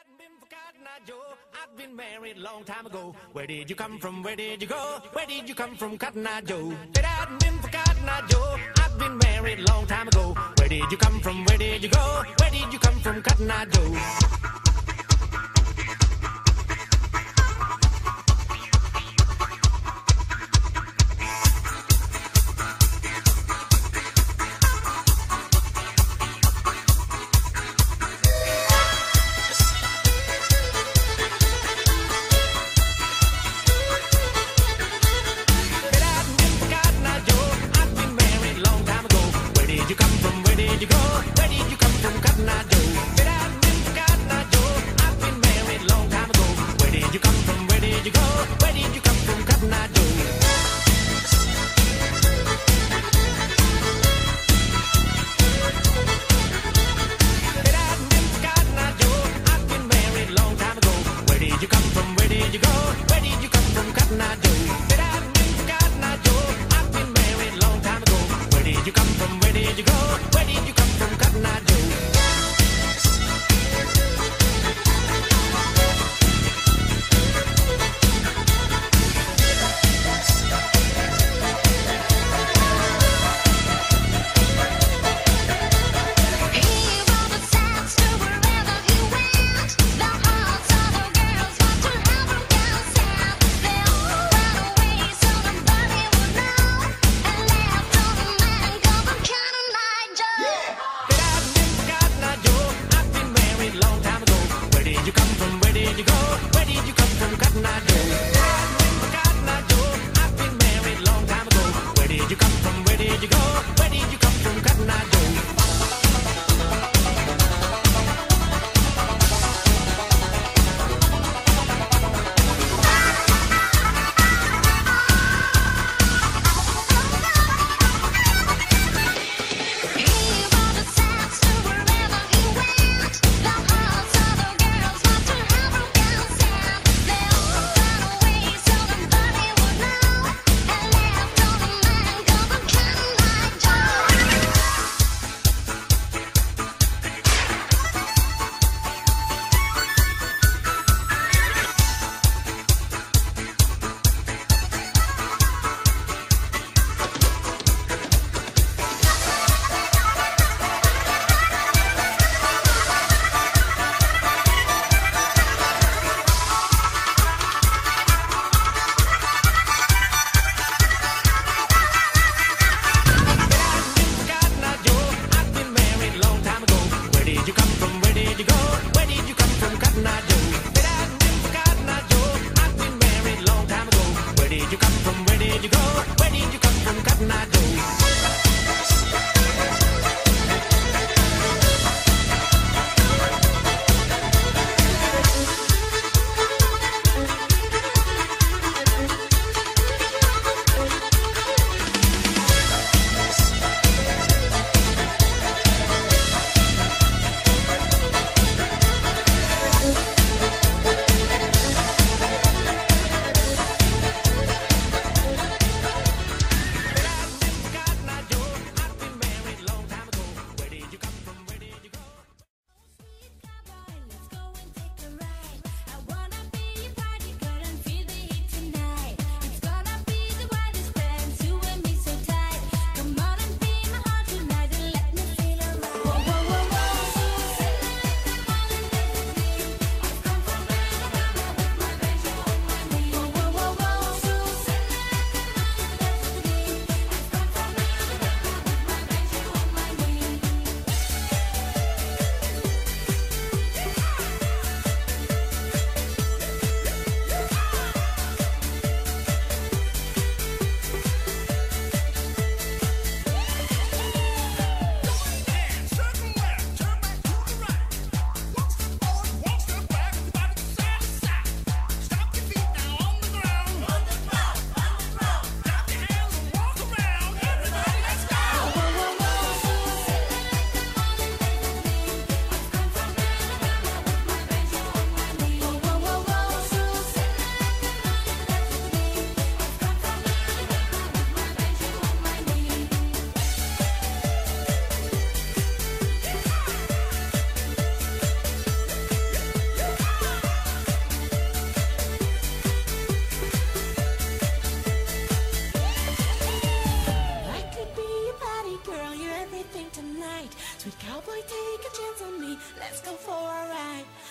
hadn't been for Cotton Eye Joe, I'd been married a long time ago. Where did you come from? Where did you go? Where did you come from, Cotton Eye Joe? If it hadn't been for Cotton Eye Joe, I'd been married a long time ago. Where did you come from? Where did you go? Where did you come from, Cotton Eye Joe?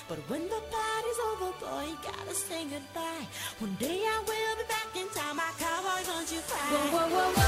But when the party's over, boy, you gotta say goodbye. One day I will be back in time, my cowboy, don't you cry. Whoa, whoa, whoa, whoa.